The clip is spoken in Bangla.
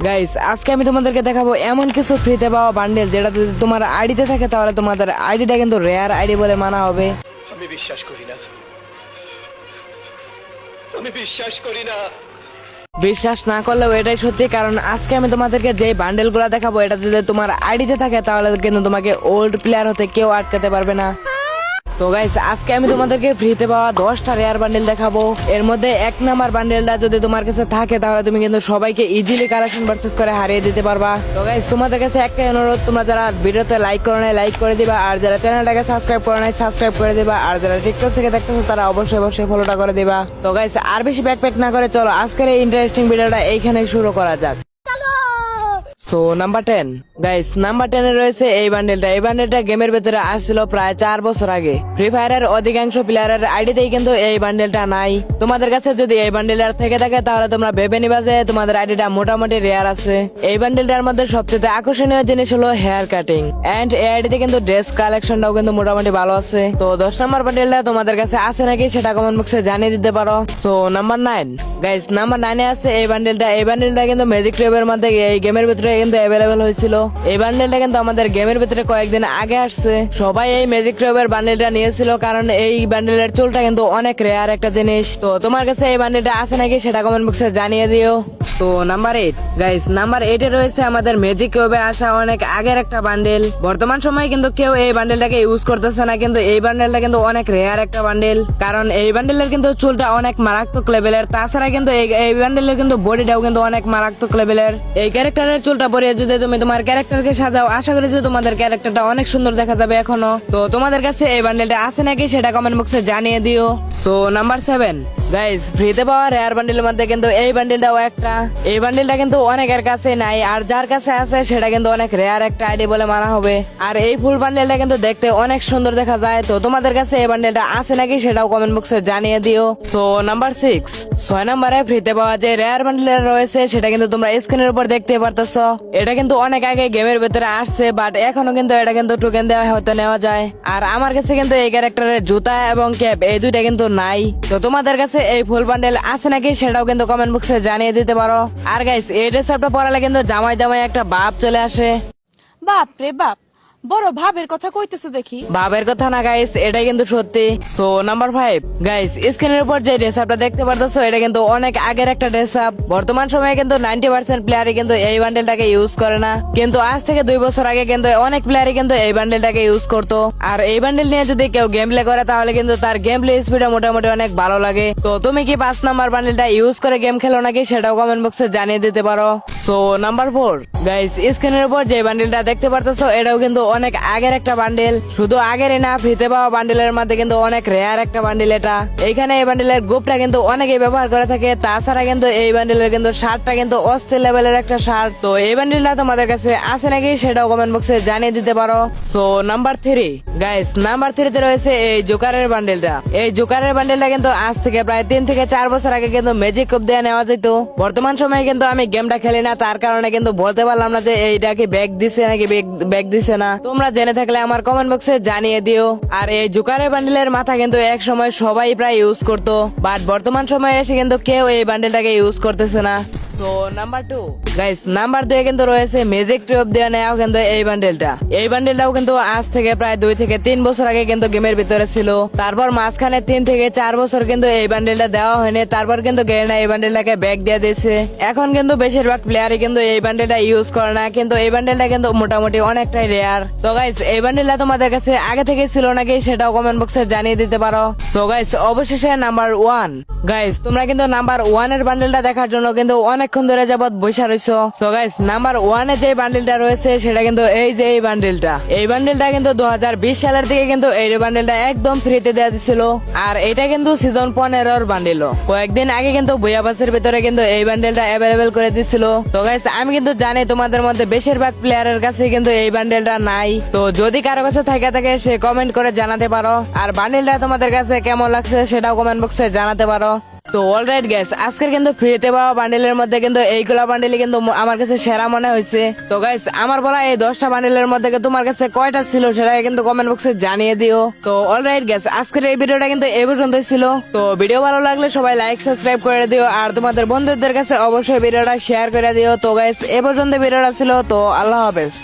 গাইস আজকে আমি তোমাদেরকে দেখাবো এমন কিছু ফ্রিতে পাওয়া বান্ডেল যেটা যদি তোমার আইডিতে থাকে তাহলে তোমাদের আইডিটা কিন্তু রেয়ার আইডি বলে মানা হবে। আমি বিশ্বাস করি না, আমি বিশ্বাস করি না। বিশ্বাস না করলেও এটাই সত্যি, কারণ আজকে আমি তোমাদেরকে যে বান্ডেলগুলো দেখাবো এটা যদি তোমার আইডিতে থাকে তাহলে কিন্তু তোমাকে ওল্ড প্লেয়ার হতে কেউ আটকাতে পারবে না। তো গাইস আজকে আমি তোমাদেরকে ফ্রিতে পাওয়া 10টা রেয়ার বান্ডেল দেখাবো। এর মধ্যে 1 নাম্বার বান্ডেলটা যদি তোমার কাছে থাকে তাহলে তুমি কিন্তু সবাইকে ইজিলি কালেকশন ভার্সেস করে হারিয়ে দিতে পারবা। তো গাইস তোমাদের কাছে একটাই অনুরোধ, তোমরা যারা ভিডিওতে লাইক করো নাই লাইক করে দিবা, আর যারা চ্যানেলটাকে সাবস্ক্রাইব করো নাই সাবস্ক্রাইব করে দিবা, আর যারা টিকটক থেকে দেখতেছো তারা অবশ্যই ফলোটা করে দিবা। তো গাইস আর বেশি ব্যাকপ্যাক না করে চলো আজকের এই ইন্টারেস্টিং ভিডিওটা এইখানেই শুরু করা যাক। সো নাম্বার 10 গাইস, নাম্বার 10 এ রয়েছে এই বান্ডেলটা। এই বান্ডেলটা গেমের ভেতরে আসছিল প্রায় 4 বছর আগে। ফ্রি ফায়ারের অধিকাংশ প্লেয়ারের আইডিতেই কিন্তু এই বান্ডেলটা নাই। তোমাদের কাছে যদি এই বান্ডেলটা থেকে থাকে তাহলে তোমরা ভেবে নিবা যে তোমাদের আইডিটা মোটামুটি রেয়ার আছে। এই বান্ডেলটার মধ্যে সবচেয়ে আকর্ষণীয় জিনিস হলো হেয়ার কাটিং এন্ড এই আইডিতে কিন্তু ড্রেস কালেকশনটাও কিন্তু মোটামুটি ভালো আছে। তো 10 নাম্বার বান্ডেলটা তোমাদের কাছে আছে নাকি সেটা কমেন্ট বক্সে জানিয়ে দিতে পারো। সো নাম্বার 9 গাইস, নাম্বার 9 এ আছে এই বান্ডেলটা। এই বান্ডেলটা কিন্তু ম্যাজিক ট্রেবের মধ্যে এই গেমের ভিতরে কিন্তু অ্যাভেলেবল হয়েছিল। এই বান্ডেলটা কিন্তু আমাদের গেমের ভিতরে কয়েকদিন আগে আসছে। সবাই এই ম্যাজিক ট্রেবের বান্ডেলটা নিয়েছিল কারণ এই বান্ডেলের চুলটা কিন্তু অনেক রেয়ার একটা জিনিস। তো তোমার কাছে এই বান্ডেলটা আছে নাকি সেটা কমেন্ট বক্সে জানিয়ে দিও। তো নাম্বার 8 গাইস, নাম্বার 8 এ রয়েছে আমাদের ম্যাজিক কিউবে আসা অনেক আগের একটা বান্ডেল। বর্তমান সময়ে কিন্তু কেউ এই বান্ডেলটাকে ইউজ করতেছে না, কিন্তু এই বান্ডেলটা কিন্তু অনেক রেয়ার একটা বান্ডেল, কারণ এই বান্ডেলের কিন্তু চুলটা অনেক মারাত্মক লেভেলের। তাছাড়া কিন্তু এই বান্ডেলের কিন্তু বডিটাও কিন্তু অনেক মারাত্মক লেভেলের। এই ক্যারেক্টারের চুলটা পরিয়ে যদি তুমি তোমার ক্যারেক্টারকে সাজাও, আশা করি যে তোমাদের ক্যারেক্টারটা অনেক সুন্দর দেখা যাবে এখনো। তো তোমাদের কাছে এই বান্ডেলটা আছে নাকি সেটা কমেন্ট বক্সে জানিয়ে দিও। সো নাম্বার 7 গাইস, ফ্রিতে পাওয়া রেয়ার বান্ডেলের মধ্যে কিন্তু এই বান্ডেলটাও একটা। এই বান্ডেলটা কিন্তু অনেকের কাছে নাই, আর যার কাছে আছে সেটা কিন্তু অনেক রেয়ার একটা আইডি বলে মানা হবে। আর এই ফুল বান্ডেলটা কিন্তু দেখতে অনেক সুন্দর দেখা যায়। তো তোমাদের কাছে এই বান্ডেলটা আছে নাকি সেটাও কমেন্ট বক্সে জানিয়ে দিও। সো নাম্বার 6 নম্বরে ফ্রিতে পাওয়া যে রেয়ার বান্ডেল রয়েছে সেটা কিন্তু তোমরা স্ক্রিনের উপর দেখতে পারতেছো। এটা কিন্তু অনেক আগে গেমের ভেতরে আসছে, বাট এখনো কিন্তু এটা কিন্তু টোকেন দেওয়া হয়তো নেওয়া যায়। আর আমার কাছে কিন্তু এই ক্যারেক্টারের জুতা এবং ক্যাপ এই দুইটা কিন্তু নাই। তো তোমাদের কাছে এই ফুল বান্ডেল আছে নাকি সেটাও কিন্তু কমেন্ট বক্সে জানিয়ে দিতে পারো। আর গাইস এই ড্রেসআপটা পরালে কিন্তু জামাই জামাই একটা ভাব চলে আসে। বাপ রে বাপ, বড় ভাবের কথা কইতেছো দেখি। ভাবের কথা না গাইস, এটাই কিন্তু সত্যি। সো নাম্বার 5 গাইস, স্ক্রিনের উপর যে ড্রেসআপটা দেখতে পারতেছো এটা কিন্তু অনেক আগের একটা ড্রেসআপ। বর্তমান সময়ে কিন্তু 90% প্লেয়ারই কিন্তু এই বান্ডেলটাকে ইউজ করে না, কিন্তু আজ থেকে 2 বছর আগে কিন্তু অনেক প্লেয়ারই কিন্তু এই বান্ডেলটাকে ইউজ করতো। আর এই বান্ডেল নিয়ে যদি কেউ গেম প্লে করে তাহলে কিন্তু তার গেম প্লে স্পিডও মোটামুটি অনেক ভালো লাগে। তো তুমি কি 5 নাম্বার বান্ডেলটা ইউজ করে গেম খেলো নাকি সেটাও কমেন্ট বক্সে জানিয়ে দিতে পারো। সো নাম্বার 4 গাইস, স্ক্রিনের উপর যে বান্ডেলটা দেখতে পারতেছো এটাও কিন্তু অনেক আগের একটা বান্ডেল। শুধু আগের না, ফ্রিতে পাওয়া বান্ডেলের মধ্যে কিন্তু অনেক রেয়ার একটা বান্ডেল এটা। এইখানে এই বান্ডেলের গ্রুপটা কিন্তু অনেকেই ব্যবহার করে থাকে। তাছাড়া কিন্তু এই বান্ডেলের কিন্তু শার্টটা কিন্তু অস্থির লেভেলের একটা শার্ট। তো এই বান্ডেলটা তোমাদের কাছে আছে নাকি সেটাও কমেন্ট বক্সে জানিয়ে দিতে পারো। সো নাম্বার 3 গাইস, নাম্বার 3 তে রয়েছে এই জোকারের বান্ডেলটা। এই জোকারের বান্ডেলটা কিন্তু আজ থেকে প্রায় 3 থেকে 4 বছর আগে কিন্তু ম্যাজিক কিউব দিয়ে নেওয়া যেত। বর্তমান সময়ে কিন্তু আমি গেমটা খেলি না, তার কারণে কিন্তু বলতে পারলাম না যে এইটা কি ব্যাগ দিছে নাকি ব্যাগ দিছে না। তোমরা জেনে থাকলে আমার কমেন্ট বক্সে জানিয়ে দিও। আর এই জোকারের বান্ডেলের মাথা কিন্তু এক সময় সবাই প্রায় ইউজ করতো, বাট বর্তমান সময়ে এসে কিন্তু কেউ এই বান্ডেলটাকে ইউজ করতেছে না। তো নাম্বার 2 গাইস, নাম্বার 2 কিন্তু রয়েছে ম্যাজিক ট্রিপ দিয়ে নেওয়া কিন্তু এই বান্ডেলটা। এই বান্ডেলটাও কিন্তু আজ থেকে প্রায় 2 থেকে 3 বছর আগে কিন্তু গেমের ভিতরে ছিল। তারপর মাঝখানে 3 থেকে 4 বছর কিন্তু এই বান্ডেলটা দেওয়া হয়নি। তারপর কিন্তু গেরিনা এই বান্ডেলটাকে ব্যাক দিয়ে দিয়েছে। এখন কিন্তু বেশিরভাগ প্লেয়ারই কিন্তু এই বান্ডেলটা ইউজ করে না, কিন্তু এই বান্ডেলটা কিন্তু মোটামুটি অনেকটাই রেয়ার। তো গাইস এই বান্ডেলটা তোমাদের কাছে আগে থেকে ছিল নাকি সেটাও কমেন্ট বক্সে জানিয়ে দিতে পারো। সো গাইস অবশেষে নাম্বার 1 গাইস, তোমরা কিন্তু নাম্বার 1 এর বান্ডেলটা দেখার জন্য কিন্তু অনেকক্ষণ ধরে যাবত বসে রইছো। সো গাইস নাম্বার 1 এ যে বান্ডেলটা রয়েছে সেটা কিন্তু এই যে এই বান্ডেলটা। এই বান্ডেলটা কিন্তু 2020 সালের দিকে কিন্তু এই বান্ডেলটা একদম ফ্রিতে দেওয়া দিছিল। আর এটা কিন্তু সিজন 15 বান্ডেল। কয়েকদিন আগে কিন্তু বইয়াবাসের ভিতরে কিন্তু এই বান্ডেলটা অ্যাভেলেবেল করে দিছিল। তো গাইস আমি কিন্তু জানি তোমাদের মধ্যে বেশিরভাগ প্লেয়ারের কাছে কিন্তু এই বান্ডেলটা নাই। তো যদি কারো কাছে থাকে সে কমেন্ট করে জানাতে পারো। আর বান্ডেলটা তোমাদের কাছে কেমন লাগছে সেটাও কমেন্ট বক্সে জানাতে পারো। তো অলরাইট গ্যাস আজকের কিন্তু ফ্রিতে পাওয়া বান্ডেলের মধ্যে কিন্তু এইগুলা বান্ডেলই কিন্তু আমার কাছে সেরা মনে হয়েছে। তো গাইস আমার বলা এই 10টা বান্ডেলের মধ্যে তোমার কাছে কয়টা ছিল সেটা কিন্তু কমেন্ট বক্সে জানিয়ে দিও। তো অলরাইট গ্যাস আজকের এই ভিডিওটা কিন্তু এই পর্যন্তই ছিল। তো ভিডিও ভালো লাগলে সবাই লাইক সাবস্ক্রাইব করে দিও আর তোমাদের বন্ধুদের কাছে অবশ্যই ভিডিওটা শেয়ার করে দিও। তো গাইস এ পর্যন্ত ভিডিওটা ছিল, তো আল্লাহ হাফেজ।